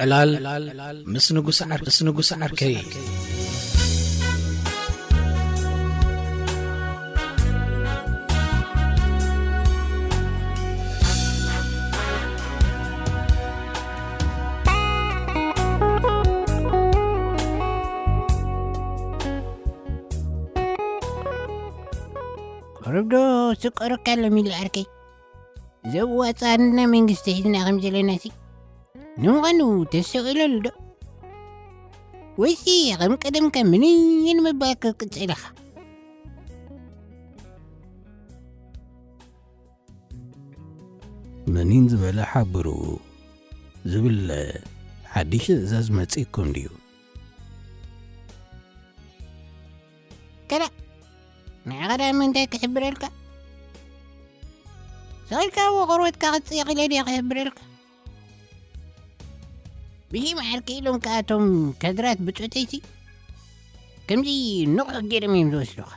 علال مسنقوس عركي قربدو سكر كلمي العركي زوات عنا من قستهدنا غمزة ناسي نوغنو تسوئل الدو ويسي غم قدم كمنين مباك قتلخ منين زبلا حبرو زبل حديش زاز متسيكم ديو كلا نعغدا من داك حبرلك سألك وغروتك غتسيق لدي حبرلك بهي معركي لهم كاتم كدرات بتوتيتي كم جي نقطة جيرمي مزوسلوخ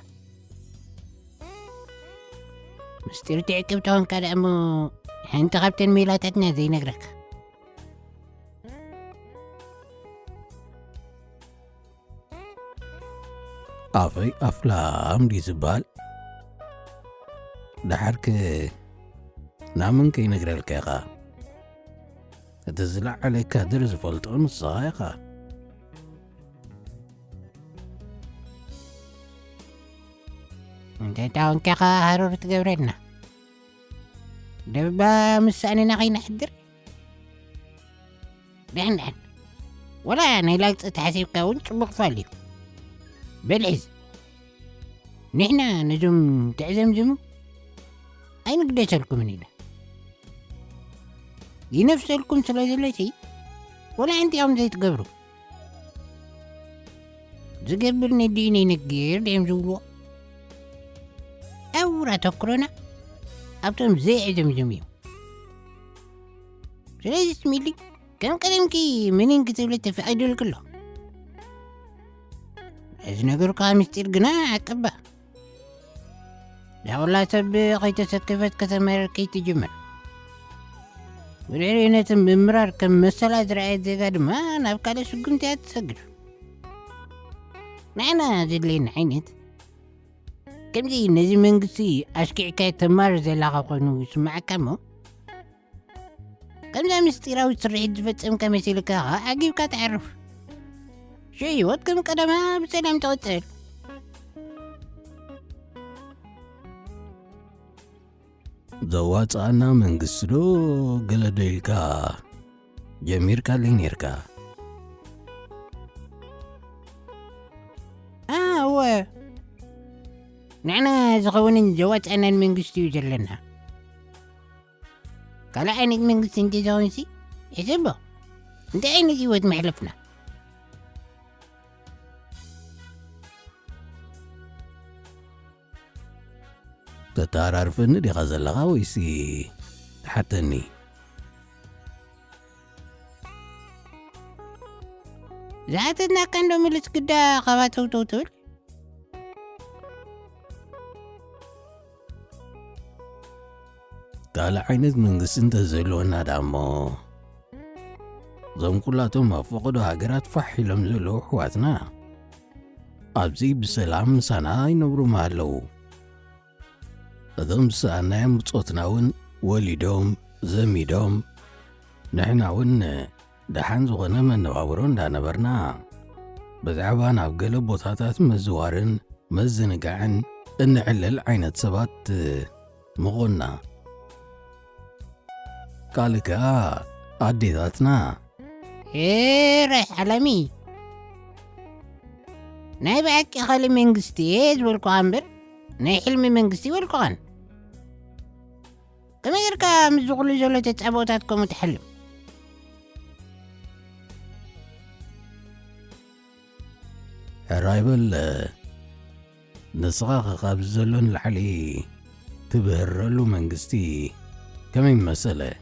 مسترتع كبتون كلامو انت غبتن ميلاتتنا زي نقرك أفاي أفلام دي زبال دحرك نامن كي نقرالك يا تزلع عليك درز فلطون الصايقة انت تاون كاقا هارور تقبرنا دبا مساني نغي نحدر دهن ولا أنا لا تحسيب كون شبك فاليو بالعز نحنا نجم تعزمزمو أين قديش لكم هنا ينفس لكم سلاسلتي ولا أنت يوم زي تقبروا زقبرني ديني نقير ديم زولو أورا تقرنا أبتم زي زمزميو سلاس اسمي كم كلامكي منين كتبلت في أيدول كله إذ نقول قامستير قناع كبه لا والله سبقي تسكفت كثمر كي تجمل ورعينة بمرار كم مسألة رأيت زي قد ما نبقى لسقنت أتسقر معنا زلين عينت كم زي نزي منقسي أشكي كي تمار زي لغا قنو يسمع كمو كم زي مستيرا وسرعي دفت أم كم يسيلكاها أجيب كتعرف شي وات كم قدما بسلام تغتل زوات أنا من قصدو قلديلكا جميركا لينيركا هو نحنا زغونين زوات أنا من قصدو جلنا قال عينك من قصدو انت زغونسي يسبه انت عينك يود محلفنا تتعرفني دي غزلغا ويسي حتني زعتنا كان لو ملس قدا خواتو توتول قال عينت من قسن تزلونا دامو زم كلاتهم فقدوا هاجرات فحي لمزلو حواتنا أبزي بسلام سنة ينورو مالو أذم سأنا متصوتناون وليدهم زميدهم نحنا ون دحان زغنا من نوابرون دا نبرنا بزعبان أبقل بوطاتات مزوارن مزنقعن نعلل عينة سبات مغنى قالك عدي ذاتنا رح علمي نايبعك أخلي من قستيز والقوانبر ناي حلمي من قستي والقوان كما يركا مزغل زولة تتعبوتاتكم وتحلم رايبل نصغاق قابزلون الحلي تبهرلو من قستي كمين مسألة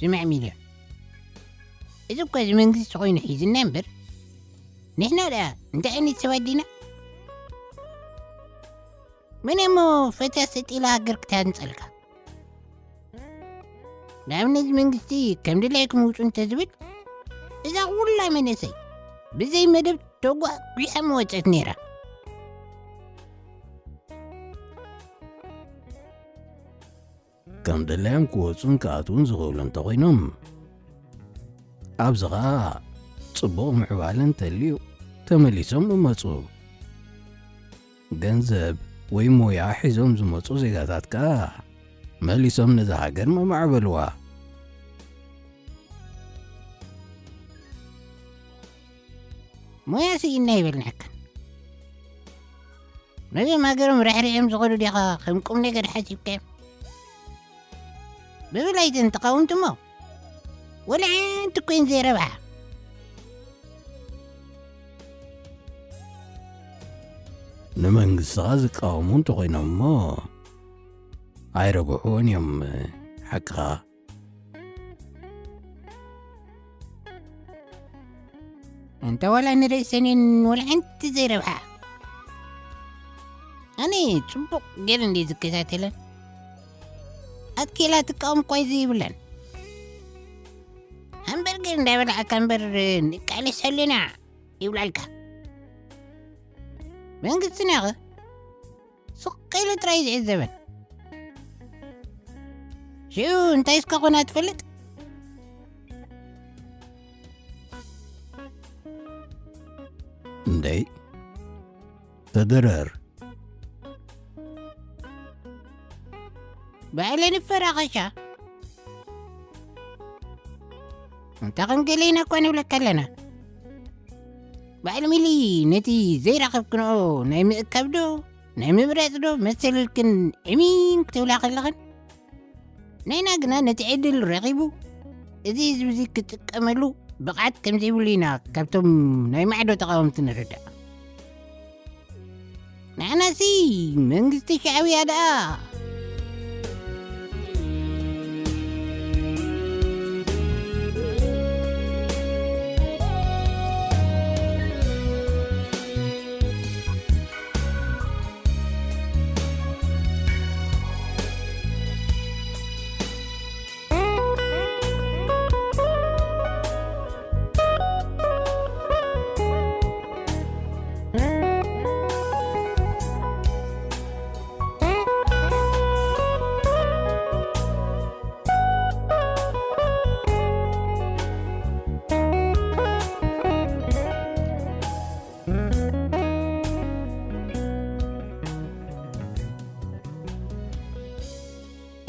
سمع ميلا إذا كواز من قستي خوين حيز النمبر نحنا لا انت اني تسوادينا من امو فتاست الى قرقتان تسألك ንኣብነት መንግስቲ ከም ድላይኩም ውፁ እንተዝብል እዛ ኩላ መንእሰይ ብዘይ መደብ ተጓዕ ጉያ መወፀት ነይራ። ከም ድላዮም ክወፁን ክኣትውን ዝኽእሉ እንተኾይኖም ኣብዚ ኸዓ ጽቡቕ ምዕባለ እንተልዩ ተመሊሶም ይመፁ። ገንዘብ ወይ ሞያ ሒዞም ዝመፁ ዜጋታት ከዓ መሊሶም ነዛ ሃገር መማዕበልዋ። ሞያ ስኢና ይበልናከን ነዞም ሃገሮም ርሕርሕዮም ዝኸዱ ዲኻ ከም ቁም ነገር ሓሲብካዮም ብብላይትን ተቃውምትሞ ወላ ሓንቲ ኮይን ዘይረብሓ ንመንግስትኻ ዝቃወሙ እንተኾይኖም እሞ ኣይረብሕዎን እዮም ሓቅኻ። እንተ ዋላ ንርእሰንን ወላ ሓንቲ ዘይረብሓ ኣነ ጽቡቕ ገይረ እንዴ ዝከታተለን ኣትኪላ ትቃወም ኳይ ዘይብለን ሃምበርገር እንዳበልዓካ እምበር ንቃለስ ኣለና ይብላልካ። መንግስትና ኸ ስቂሉ ጥራይ ዝዕዘበን ሽዑ እንታይ እስካ ኮና ትፈልጥ። እንደይ ተደረር ባዕለን ፈራኸሻ እንታ ክንገለይና እኳ ንብለካ ኣለና ባዕሊ ሚሊ ነቲ ዘይረኸብክንኦ ናይ ምእካብ ዶ ናይ ምብራፅ ዶ መሰልልክን ዕሚን ክትብላ ከለኽን ናይና ግና ነቲ ዕድል ረኺቡ እዚ ህዝቢ እዚ ክጥቀመሉ ብቕዓት ከም ዘይብሉ ኢና ካብቶም ናይ ማዕዶ ተቃወምቲ ንርዳእ። ንዓናሲ መንግስቲ ሻዕብያ ደኣ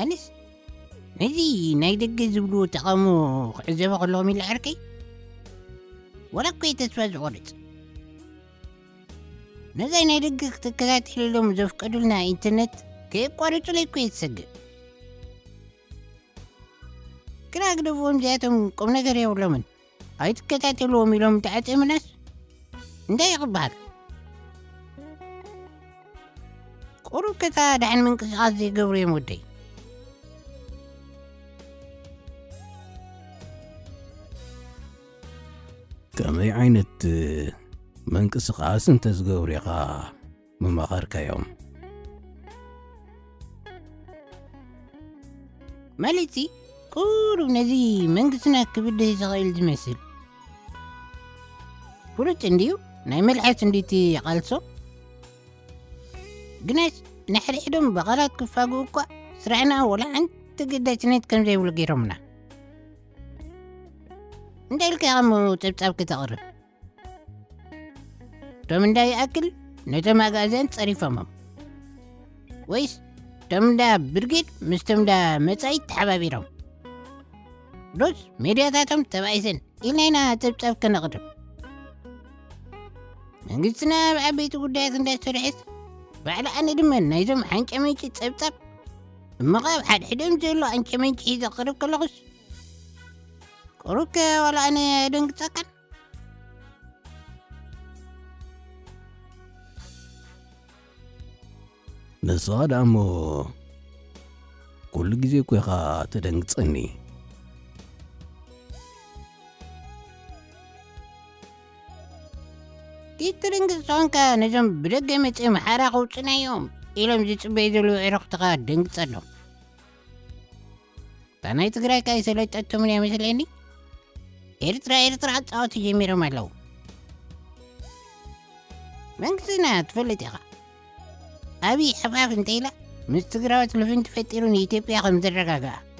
ኣንስ ነዚ ናይ ደገ ዝብሉ ተቃውሞ ክዕዘበ ከለኹም ኢለ ዓርከይ ወላ እኮ ተስፋ ዝቆርፅ ነዛይ ናይ ደገ ክትከታተለሎም ዘፍቀዱልና ኢንተርኔት ከየቋርፁለይ እኮ የተሰግእ ግራ ግደፍዎም እዚኣቶም ቁም ነገር የብሎምን ኣይትከታተልዎም ኢሎም ተዓፀምናስ እንታይ ይኽበሃል። ቁሩብ ከታ ድሓን ምንቅስቓስ ዘይገብሩ እዮም ወደይ ከመይ ዓይነት ምንቅስቓስ እንተዝገብሩ ኢኻ ምመኸርካዮም ማለት ቁሩብ ነዚ መንግስትና ክብድህ ዝኽእል ዝመስል ፍሉጥ እንድዩ ናይ መልሓስ እንዲቲ ቃልሶ ግናስ ንሕድሕዶም በቓላት ክፋግኡ እኳ ስራዕና ወላ ሓንቲ ግዳጅነት ከም ዘይብሉ ገይሮምና እንታይ ኢልካ ኢኻ ጸብጻብ ከተቕርብ ቶም እንዳ ይኣክል ነቶም ኣጋእዝያን ጸሪፎሞም ወይስ ቶም እንዳ ብርጌድ ምስ ቶም እንዳ መጻኢት ተሓባቢሮም ዶስ ሜድያታቶም ተባኢሰን ኢልና ኢና ጸብጻብ ከነቕርብ። መንግስትና ብዓበይቲ ጉዳያት እንዳሰርሐስ ባዕሊ ኣነ ድማ ናይዞም ሓንጨመንጪ ጸብጻብ እመቓብ ሓድሕዶም ዘሎ ሓንጨመንጪ ሒዘ ቕርብ ከለኹስ ቁሩብከ ዋላ ኣነ ደንግጸካን ንስኻ ዳሞ ኩሉ ግዜ እኮ ኢኻ ተደንግጸኒ ትደንግጽ ዝኾንካ ነዞም ብደገ መፅእ መሓራ ኸውፅና እዮም ኢሎም ዝፅበዩ ዘለዉ ዕረኽትኻ ደንግጸ ኣሎ። تاناي تقرأي كاي سلطتو من يمثلني إرترا عطاوتي جميرو مالو منكسنا تفلت يا أبي حفاف انتيلا مستقراوات لفين تفتيرون إيتيبيا خمدرقاقا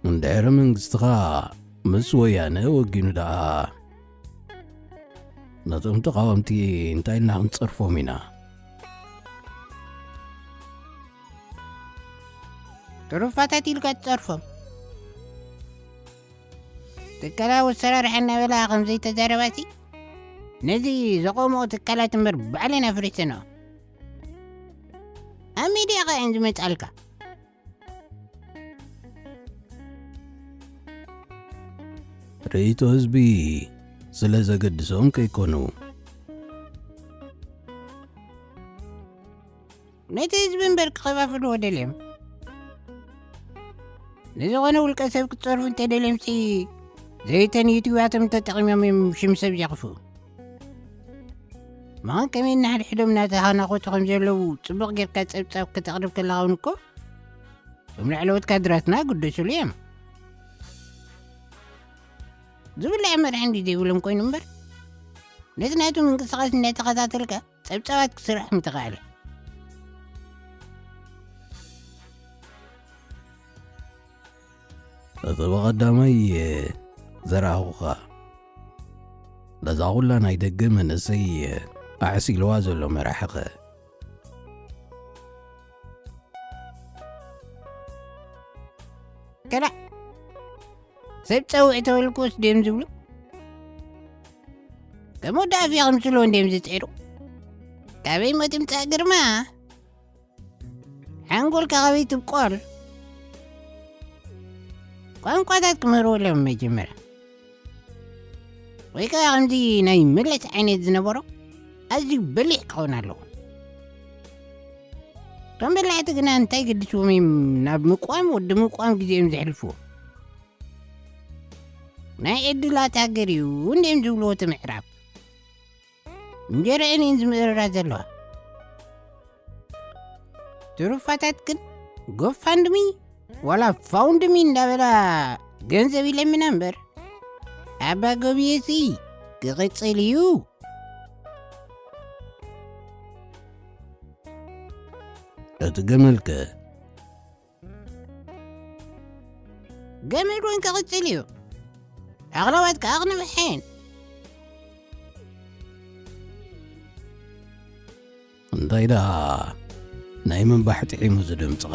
እንድሕሪ መንግስትኻ ምስ ወያነ ወጊኑ ደኣ ነቶም ተቃወምቲ እንታይ ኢልና ክንፀርፎም ኢና ትሩፋታት ኢልካ ትፀርፎም ትካላዊ ኣሰራርሓ እናበላ ከምዘይተዛረባሲ ነዚ ዘቆምኦ ትካላት እምበር ባዕለን ኣፍሪሰና ኣብ ሚድያ ኸ እን ዝመፃልካ ርእይቶ ህዝቢ ስለ ዘገድሶም ከይኮኑ ነቲ ህዝቢ እምበር ክኸፋፍልዎ ደልዮም ንዝኾነ ውልቀ ሰብ ክትፀርፉ እንተደልዮምሲ ዘይተን ዩቲዩባቶም ተጠቒሞም እዮም ሽም ሰብ ዘኽፉ መኸን ከመይ እናሕድሕዶም እናተኻናኾቱ ከም ዘለዉ ፅቡቕ ጌርካ ፀብፃብ ከተቕርብ ከለኻ እውን እኮ እቶም ላዕለዎት ካድራትና ጉደሱሉ እዮም ዝብላዕ መርሒ እንዲ ዘይብሎም ኮይኑ እምበር ነቲ ናቱ ምንቅስቓስ እናተኸታተልካ ፀብፃባት ክስራሕ ምትኽኣለ እቲ ብቐዳማይ ዘረኣኹኻ ነዛ ኹላ ናይ ደገ መንእሰይ ኣዕሲልዋ ዘሎ መራሕኸ ከላ ሰብ ፀውዒ ተበልክዎስ ድዮም ዝብሉ ከም ወዳእፊ ከምስልዎ እንድዮም ዝፅዒሩ ካበይ መጥምፃእ ግርማ ሓንጎልካ ካበይ ትብቆል ቋንቋታት ክምህርዎሎም መጀመርያ ወይ ከዓ ከምዚ ናይ መለስ ዓይነት ዝነበሮ ኣዝዩ በሊሕ ክኸውን ኣለዎ እቶም በላዕቲ ግና እንታይ ገድስዎም እዮም ናብ ምቋም ወዲ ምቋም ግዜኦም ዘሕልፍዎ ናይ ዕድላት ሃገር እዩ እንድዮም ዝብልዎ ትምዕራብ እንጀረአን እየን ዝምእርራ ዘለዋ ትሩፋታት ግን ጎፋንድሚ ዋላ ፋውንድሚ እንዳበላ ገንዘብ ይለምና እምበር ኣባ ጎብየሲ ክቕፅል እዩ እቲ ገመልከ ገመል እውን ክቕፅል እዩ ኣቕለባት ከዓ ክነብሐን እንታይ ደኣ ናይ ምንባሕ ጥዒሙ ዝድምፅኻ